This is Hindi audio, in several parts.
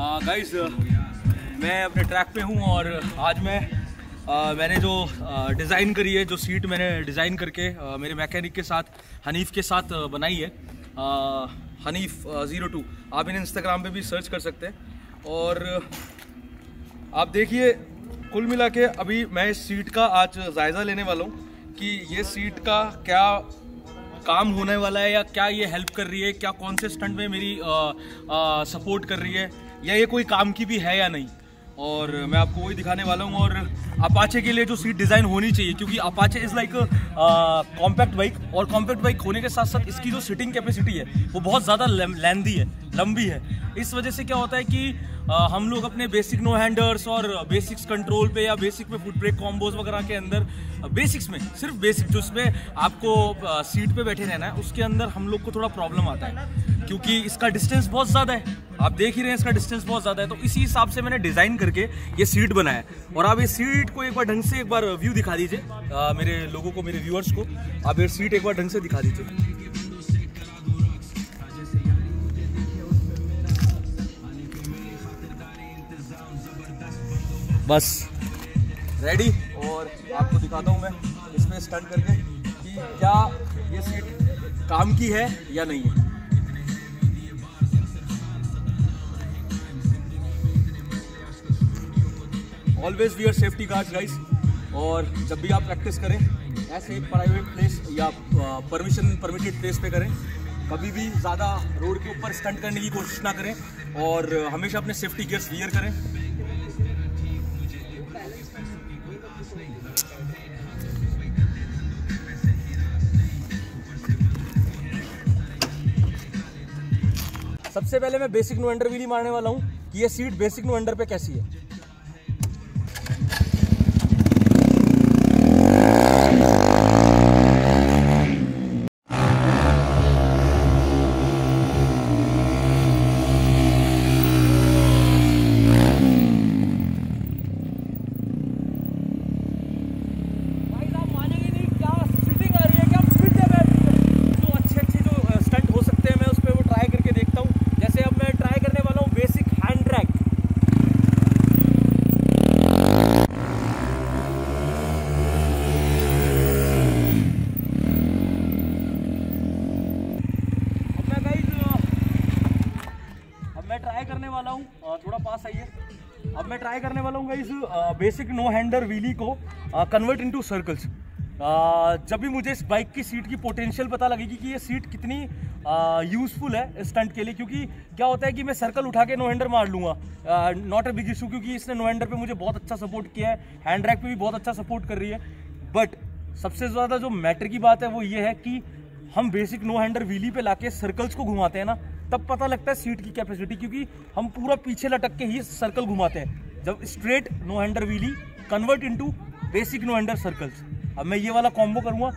गाइस मैं अपने ट्रैक पे हूँ और आज मैंने जो डिज़ाइन करी है, जो सीट मैंने डिज़ाइन करके मेरे मैकेनिक के साथ हनीफ के साथ बनाई है, हनीफ 02। आप इन्हें इंस्टाग्राम पे भी सर्च कर सकते हैं। और आप देखिए, कुल मिला के अभी मैं इस सीट का आज जायज़ा लेने वाला हूँ कि ये सीट का क्या काम होने वाला है, या क्या ये हेल्प कर रही है, क्या कौन से स्टंट में मेरी सपोर्ट कर रही है, या ये कोई काम की भी है या नहीं। और मैं आपको वही दिखाने वाला हूँ। और अपाचे के लिए जो सीट डिज़ाइन होनी चाहिए, क्योंकि Apache is like compact bike, और कॉम्पैक्ट बाइक होने के साथ साथ इसकी जो सीटिंग कैपेसिटी है वो बहुत ज़्यादा लेंथी है, लंबी है। इस वजह से क्या होता है कि हम लोग अपने बेसिक नो हैंडर्स और बेसिक्स कंट्रोल पे या बेसिक में फुट ब्रेक कॉम्बोज वगैरह के अंदर, बेसिक्स में सिर्फ बेसिक जो इसमें आपको सीट पे बैठे रहना है, उसके अंदर हम लोग को थोड़ा प्रॉब्लम आता है, क्योंकि इसका डिस्टेंस बहुत ज़्यादा है। आप देख ही रहे हैं, इसका डिस्टेंस बहुत ज़्यादा है। तो इसी हिसाब से मैंने डिज़ाइन करके ये सीट बनाया है। और आप ये सीट को एक बार ढंग से एक बार व्यू दिखा दीजिए मेरे लोगों को, मेरे व्यूअर्स को। आप ये सीट एक बार ढंग से दिखा दीजिए। बस रेडी। और आपको दिखाता हूँ मैं इसमें स्टंट करके कि क्या ये सीट काम की है या नहीं है। Always wear safety guards guys. और जब भी आप प्रैक्टिस करें, ऐसे एक प्राइवेट प्लेस या परमिटेड प्लेस पे करें। कभी भी ज़्यादा रोड के ऊपर स्टंट करने की कोशिश ना करें, और हमेशा अपने सेफ्टी गियर्स वियर करें। सबसे पहले मैं बेसिक नो अंडर व्हील मारने वाला हूँ कि ये सीट बेसिक नो अंडर पे कैसी है। थोड़ा पास आइए। अब मैं ट्राई करने वाला हूँ इस बेसिक नो हैंडर व्हीली को कन्वर्ट इनटू सर्कल्स। जब भी मुझे इस बाइक की सीट की पोटेंशियल पता लगेगी कि ये सीट कितनी यूजफुल है स्टंट के लिए, क्योंकि क्या होता है कि मैं सर्कल उठा के नो हैंडर मार लूँगा, नॉट अ बिग इशू, क्योंकि इसने नो हैंडर पे मुझे बहुत अच्छा सपोर्ट किया है, हैंड रैक पे भी बहुत अच्छा सपोर्ट कर रही है। बट सबसे ज़्यादा जो मैटर की बात है वो ये है कि हम बेसिक नो हैंडर व्हीली पे लाके सर्कल्स को घुमाते हैं ना, तब पता लगता है सीट की कैपेसिटी, क्योंकि हम पूरा पीछे लटक के ही सर्कल घुमाते हैं। जब straight no hander wheelie convert into basic no hander circles. अब मैं ये वाला कॉम्बो करूंगा।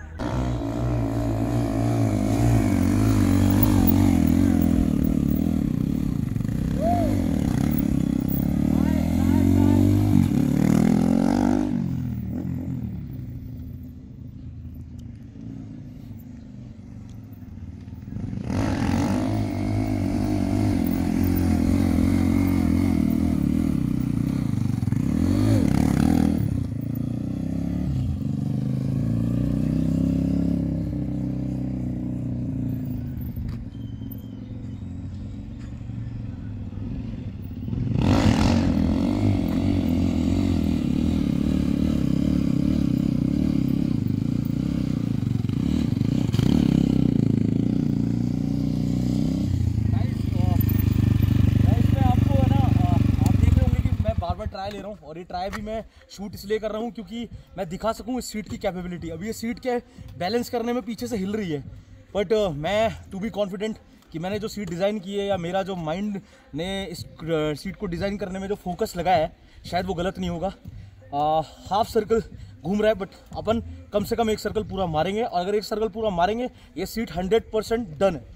ट्राई ले रहा हूँ, और ये ट्राई भी मैं शूट इसलिए कर रहा हूँ क्योंकि मैं दिखा सकूँ इस सीट की कैपेबिलिटी। अभी ये सीट के बैलेंस करने में पीछे से हिल रही है, बट मैं टू बी कॉन्फिडेंट कि मैंने जो सीट डिज़ाइन की है, या मेरा जो माइंड ने इस सीट को डिज़ाइन करने में जो फोकस लगाया है, शायद वो गलत नहीं होगा। हाफ सर्कल घूम रहा है, बट अपन कम से कम एक सर्कल पूरा मारेंगे, और अगर एक सर्कल पूरा मारेंगे ये सीट 100% डन है।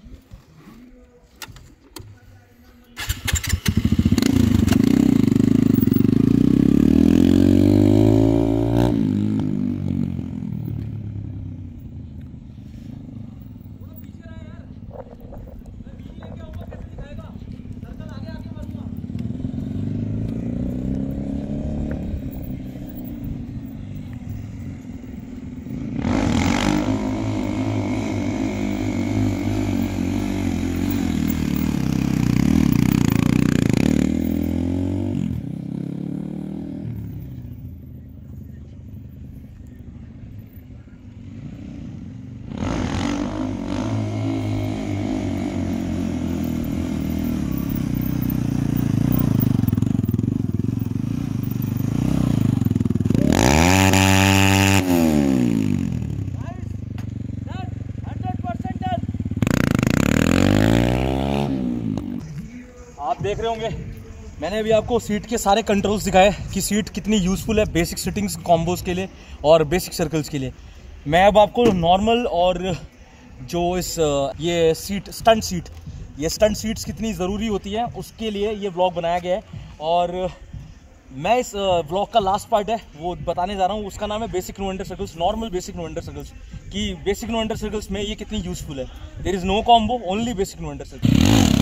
आप देख रहे होंगे मैंने अभी आपको सीट के सारे कंट्रोल्स दिखाए कि सीट कितनी यूज़फुल है बेसिक सिटिंग्स कॉम्बोज के लिए और बेसिक सर्कल्स के लिए। मैं अब आपको नॉर्मल और जो ये स्टंट सीट्स कितनी ज़रूरी होती है उसके लिए ये व्लॉग बनाया गया है। और मैं इस व्लॉग का लास्ट पार्ट है वो बताने जा रहा हूँ, उसका नाम है basic no under circles, normal basic no under circles, कि बेसिक नो अंडर सर्कल्स में ये कितनी यूज़फुल है। There is no combo, only basic no under circles.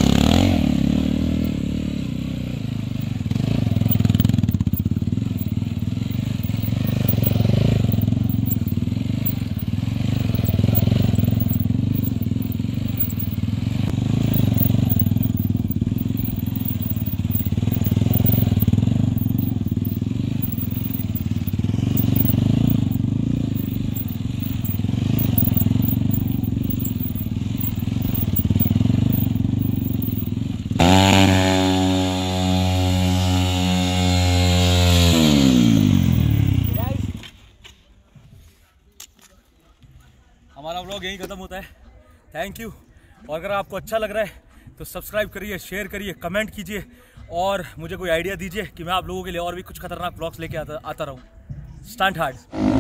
हमारा व्लॉग यहीं ख़त्म होता है। Thank you. और अगर आपको अच्छा लग रहा है तो सब्सक्राइब करिए, शेयर करिए, कमेंट कीजिए और मुझे कोई आइडिया दीजिए कि मैं आप लोगों के लिए और भी कुछ खतरनाक व्लॉग्स लेके आता रहूँ। Stunt hard.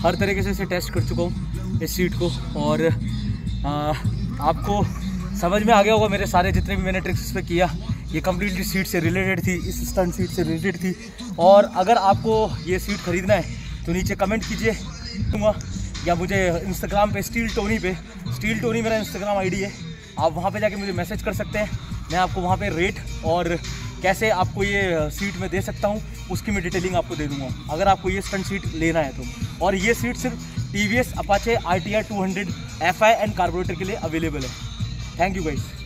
हर तरीके से इसे टेस्ट कर चुका हूँ इस सीट को और आपको समझ में आ गया होगा मेरे सारे जितने भी मैंने ट्रिक्स इस पर किया ये कम्प्लीटली सीट से रिलेटेड थी, इस स्टंट सीट से रिलेटेड थी। और अगर आपको ये सीट ख़रीदना है तो नीचे कमेंट कीजिए दूँगा या मुझे इंस्टाग्राम पे स्टील टोनी मेरा इंस्टाग्राम आईडी है, आप वहाँ पे जाके मुझे मैसेज कर सकते हैं। मैं आपको वहाँ पे रेट और कैसे आपको ये सीट में दे सकता हूँ उसकी मैं डिटेलिंग आपको दे दूँगा अगर आपको ये स्टंट सीट लेना है तो। और ये सीट सिर्फ TVS Apache RTR 200 FI and carburettor के लिए अवेलेबल है। Thank you guys.